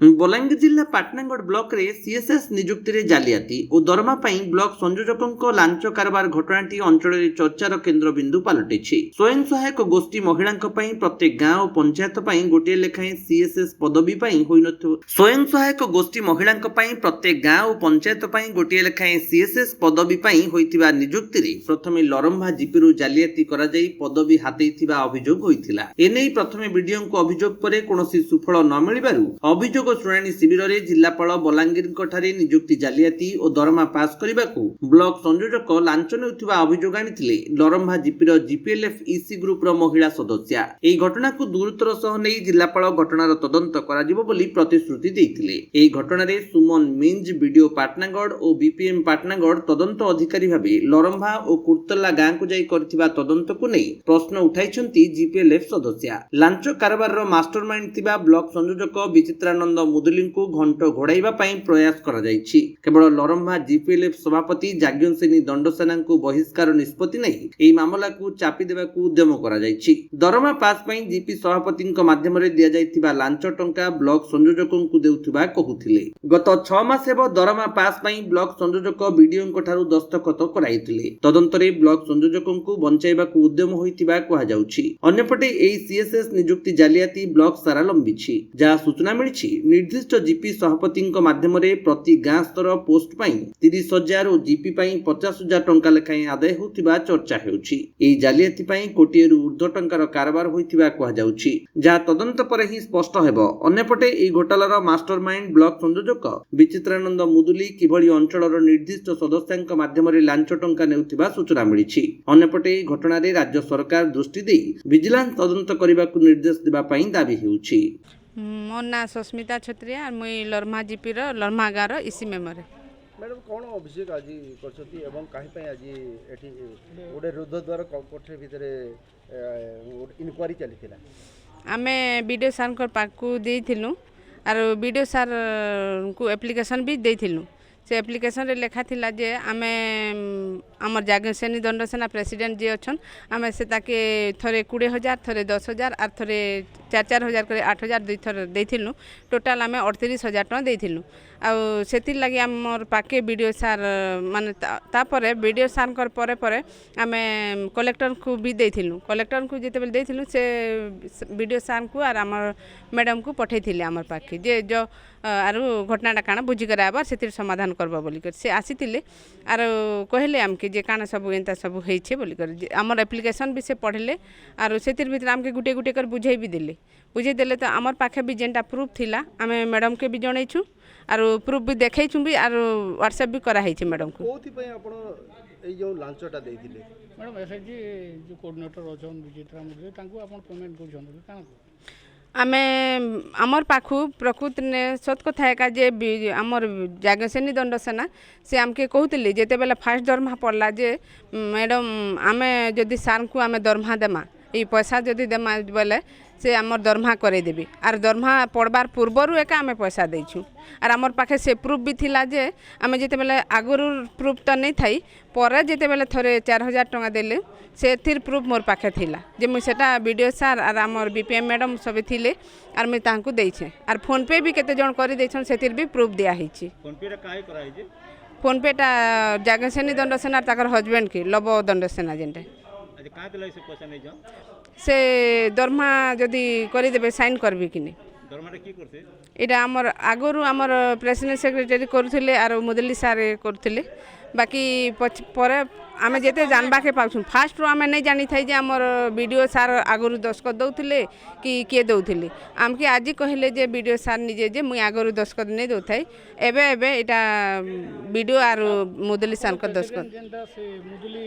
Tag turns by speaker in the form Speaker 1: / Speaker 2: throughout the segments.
Speaker 1: बलांगीर जिला पाटनागढ़ ब्लॉक रे सीएसएस नियुक्ति रे जालियाती और दरमा पई ब्लॉक संयोजकों लांच कारबार घटनाटी अंचल चर्चार केन्द्र बिंदु पलटिछि। स्वयं सहायक गोष्ठी महिला प्रत्येक गांव और पंचायत गोटे लेखाएं सीएसएस पदवी स्वयं सहायक गोष्ठी महिला प्रत्येक गांव और पंचायत गोटे लेखाएं सीएसएस पदवी नियुक्ति रे प्रथमे लरंभा जीपी जालियाती करा जाई पदवी हातेइथिबा अभियोग होइथिला। एनै प्रथमे बीडीओ को अभियोग परे कोनोसी सुफल न मिलिबारु अभियोग शुणाणी शिविर में जिलापाल बलांगीर नियुक्ति जालियाती और दरमा पास करने को ब्लॉक संयोजक लांच नेउथिबा अभियोग आनिथिले लरंभा जीपीर जीपीएलएफ ईसी ग्रुपर महिला सदस्या। एही घटना को गुरुतर सह नहीं जिलापाल घटनार तदंत कराजिबो बोली प्रतिश्रुति देइथिले। एही घटनारे सुमन मिंज बीडीओ पाटनागढ़ और बीपीएम पाटनागढ़ तदंत अधिकारी भाबे लरंभा और कुर्तला गाँ को जाई करथिबा तदंत को नहीं प्रश्न उठाइछन्ती जीपीएलएफ सदस्या। लांच कारबार मास्टरमाइंड थिबा ब्लॉक संयोजक विचित्रानंद मुदुली को घंट घोड़ाइबा प्रयास करा जायछि। केवल लरंभा जीपीएलएफ सभापति जाग्यसेनी दंडसेना को बहिष्कार निष्पत्ति नहीं एही मामला को चापी देबाकू उद्यम करा जायछि। दरमा पास पई जीपी सभापति माध्यम रे दिया जायथिबा लांच टंका ब्लॉक संयोजकों को देउथिबा कहुथिले। गत 6 मास हेबो दरमा पास पई ब्लॉक संयोजक बीडीओ ठारू दस्तखत कराइथिले। तदंतरे ब्लॉक संयोजकों को बंचाइबाकू उद्यम होइथिबा कहा जाउछि। अन्यपटे एही सीएसएस नियुक्ति जालियाती ब्लॉक सारा लंबिछि। जहा सूचना मिलिछि निर्दिष्ट जीपी सभापति माध्यम प्रति गाँ स्तर पोस्ट 30,000 और जीपी 50,000 टंका लेखाएं आदाय होतिबा चर्चा हेउछि। एही जालियाती कोटिए ऊर्ध्व टंकार कारबार होइतिबा कहा जाउछि। जहा तदंत पर ही स्पष्ट हेबो। अन्यपटे एही घोटालार मास्टरमाइंड ब्लॉक संयोजक विचित्रानंद मुदुली किभଳି अंचलर निर्दिष्ट सदस्यांक माध्यम लांच टंका नेउतिबा सूचना मिलिछि। अन्यपटे एही घटनारे राज्य सरकार दृष्टि देई विजिलेंस तदंत करबाकू निर्देश देबा दाबी हेउछि।
Speaker 2: मो ना सस्मिता छत्रिया और मुई लरमा जीपीर लरमा गाँव इसी मेमोरी।
Speaker 3: मैडम कौन अभिषेक आज करछथि एवं काहे पय आज एठी ओडे रुद्ध द्वार कोठे भितरे इनक्वारी चलीथिला।
Speaker 2: आमे वीडियो सार को पाकू देइथिलु और वीडियो सार को एप्लिकेशन भी देइथिलु। से एप्लिकेशन रे लेखा थिला जे आमे आमर जाग्यसेनी दंडसेना प्रेसिडेंट जे अछन आमे से ताके थरे 20,000 थरे 10,000 और थरे 4,000 करे 8,000 दुई थर देइथिलु। टोटाल आमे 38,000 टका देइथिलु। आ सेति लागि आमर पाके वीडियो सार माने तापरे वीडियो सार कर परे परे आमे कलेक्टर को भी देइथिलु। कलेक्टर को जेते बेल देइथिलु से वीडियो सार को और आमर मैडम को पठैथिले आमर पाके जे जो आरो घटनाटा काना बुझी कराबा सेतिर समाधान करबा बोली कर से आसीथिले आरो कहले हमके जे काना सब एंता सब हेइछे बोली कर आमर एप्लिकेशन भी से पढ़ले आरो सेतिर भीतर हमके गुटे गुटे कर बुझाई भी देले तो आमर पाखे भी जेंटा प्रूफ थिला आमे मैडम के भी जणैछु आरो प्रूफ भी देखैछु भी आरो व्हाट्सएप भी करा हेइछे मैडम को।
Speaker 3: कोथि पय आपण ए जो लांचटा देइथिले
Speaker 4: मैडम एसएचजी जो कोऑर्डिनेटर अछन विचित्रा मुदे तांको आपण पेमेंट करछन काना
Speaker 2: आमे आमर पाखु प्रकृति ने सत कथा है जे आमर जाग्यसेनी दंडसेना से आमके कहते जेते बेला फास्ट दरमहा पड़ला जे मैडम आमे जदि सार को आमे दरमहा देमा ये पैसा जदि देमा बोले से आमर दरमहा करे देबी आर दरमहा पड़बार पूर्वरु एका आमे पैसा देछु आर आमर पाखे से प्रूफ भी थिला जे आमे जेते बेले आगुरु प्रूफ तो नहीं थाई परे जेते बेले थरे 4,000 टका देले से थिर प्रूफ मोर पाखे थिला जे मुई सेटा वीडियो सार आर आमर बीपीएम मैडम सब थिले आर मुई तांकू देइछे आर फोन पे भी केते जण करि देछन सेतिर भी प्रूफ दिया हिची।
Speaker 4: फोन पे रे काहे कराई जे
Speaker 2: फोन पे टा जाग्यसेनी दंडसेना ताकर हस्बैंड के लबो दंडसेना जेंटे
Speaker 4: आज काहे देलै से पैसा नै जा
Speaker 2: से दरमा जदि करि देबे साइन करबी कि नै
Speaker 4: दरमा रे की करथे
Speaker 2: एटा आमर आगरु आमर प्रेसिडेंट सेक्रेटरी करथिले आरो मुदली सारे करथिले बाकी परे आमे जेते जानबा के पाउछु फास्ट रो आमे नै जानि थाई जे आमर वीडियो सार आगरु दस्खत दउथिले कि के दउथिले आमके आजि कहले जे वीडियो सार निजे जे मुई आगरु दस्खत नै दउथाई एबे एबे एटा वीडियो आरो मुदली सार को दस्खत
Speaker 4: जेंटा से मुदली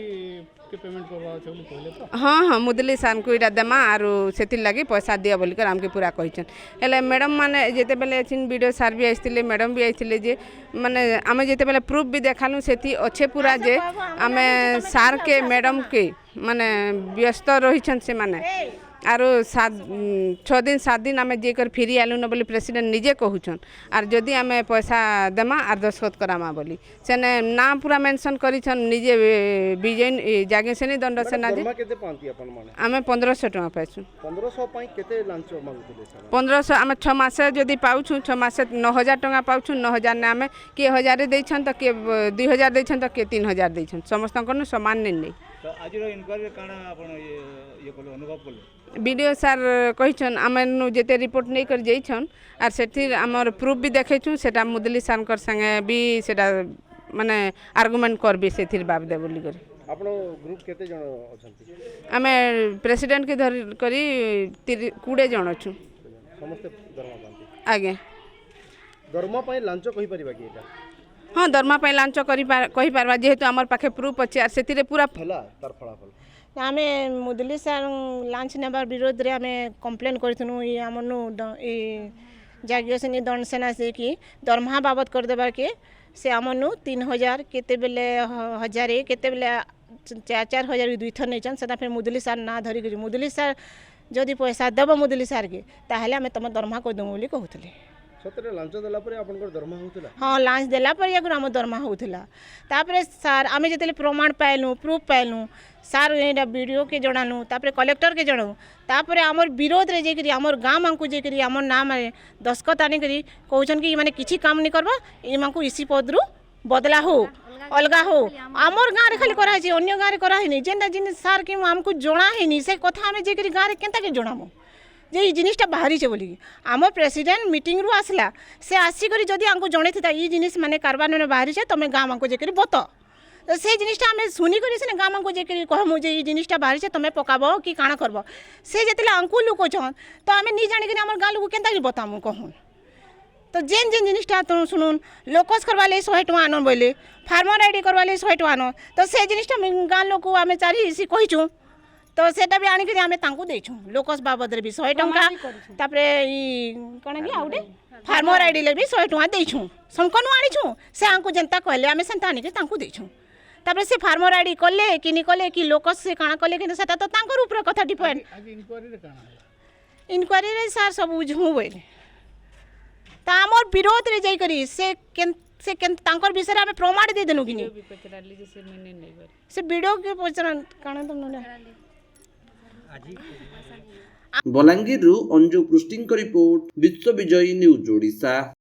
Speaker 4: के पेमेंट करबा छै बोली कहले तो
Speaker 2: हाँ मुदली सार को इटा देमा आरो सेतिर लागि पैसा दिया बोली कर आमके पूरा कहिछन हेले मैडम माने जेते बेले छिन वीडियो सार भी आइथिले मैडम भी आइथिले जे माने आमे जेते बेले प्रूफ भी देखालु सेति अच्छे पूरा जे आमे सार के मैडम के माने व्यस्त रहिछन से माने आरो 6 दिन 7 दिन आम जेकर फिरी आलु न बोली प्रेसिडेंट निजे कहूछन आर जदि आम पैसा देमा आर दस्खत करामा बोली सेने नाम पूरा मेंशन करिछन निजे विजय जागेसेनी दंड सेना जी
Speaker 3: दरमा केते पांती अपन माने
Speaker 2: आम 1500 टका पाइछु
Speaker 3: 1500 पाई केते लांच मांगुतले सर
Speaker 2: 1500 आम 6 मास जदि पाउछु 6 मास 9000 टका पाउछु 9000 ने आम किए 1000 दैछन त किए 2000 दैछन त किए 3000 दैछन समस्त को समान नहीं
Speaker 5: तो आज इनक्वारी काना आपण ये कोले अनुभव कोले
Speaker 2: वीडियो सर कहिछन आमनु जेते रिपोर्ट नहीं कर जइछन आर सेठी हमर प्रूफ भी देखैछु सेटा मुदली सानकर संगे भी सेटा माने आर्गुमेंट करबे सेथिर बाबदे बोली कर
Speaker 3: आपण ग्रुप केते जण अछंती
Speaker 2: आमे प्रेसिडेंट के धर करी 20 जण छु
Speaker 3: समस्त दरमा पांती
Speaker 2: आगे
Speaker 3: दरमा पाई लांच कहि परिबा कि एटा
Speaker 2: हाँ दरमा पे लांच कही पारबा जेहेतु आमर पाखे प्रूफ अच्छे आर सेथिरे पूरा
Speaker 3: हला तार फलाफल
Speaker 6: आमे मुदली सार लांच नेबार विरोध रे आमे कंप्लेन करथनु ई हमनु ई जागियो सेनी दंड सेना से कि दरमहा बाबत कर देबार के से हमनु 3000 केते बेले 1000 केते बेले 4-4000 दुई थर नैचन सेटा फिर मुदली सार ना धरि के मुदली सार जदि पैसा देबो मुदली सार के ताहले आमे तम दरमहा को दमु बोली कहउतले
Speaker 3: सतरे लांच देला परे आपनकर दरमा होतला
Speaker 6: हाँ लांच देला पर एगो आम दरमा होता तापर सार आम जो प्रमाण पाइलु प्रूफ पाइलु सार यहाँ वीडियो के जनालु तापर कलेक्टर के जनाऊ तापर आमर विरोध रे जेकरी आमर गाँव मानकु जेकरी आमर नाम दस्खत आनिक कहन कि मैंने किसी काम नहीं करबा एमानकु इसी पद रु बदला हो अलगा हो आमर गाँव खाली कराई अन्य गाँव कराई जेनटा जिन सार कि आमको जना है से कथा आम जेकरी गाँव केनता के जनामु जे ये जिनिसटा बाहरी बोली आम प्रेसिडेंट मीटिंग रु आसला से आसिक जदि आमको जड़े था ये जिनिस माने कारबार में बाहरी तुम गाँव को जेकरी बत तो से जिनिसटा आम शुनिक से गाँव को जेकरी कहमु जे ये जिनिसटा बाहरी तुम पकाब कि काण करब से जिते आंकु लुकोचन तो आम नहीं जानिक आम गाँव लोक के बतामु कहून तो जेन जेन जिनिसटा तो शुणुन लोकस करवा 100 टका आन बोले फार्मर आईडी करवा 100 टका आन तो से जिनिसटा गाँव लोक आम चारि कहीचु तो सेटा भी आनिक आम तांकु देछु लोकस बाबद रे भी 100 टका तापरे ई कोन कि आउडे फार्मर आईडी ले भी 100 टका देछु संकनु आनिछु से आंकु जनता कहले आम सेंता आनिक तांकु देछु तापरे से फार्मर आईडी कले कि नि कले कि लोकस से काना कले कि सेटा तो तांकर ऊपर कथा डिपेंड
Speaker 4: आज इनक्वारी रे काना
Speaker 6: इनक्वारी रे सर सब बुझमु बोले ता हमर विरोध रे जाई करी से तांकर विषय में प्रमाण दे देनु कि से वीडियो के पचरा काना तुम
Speaker 1: बलांगीरु अंजु पृष्टिंग रिपोर्ट विश्व विजयी न्यूज ओडिशा।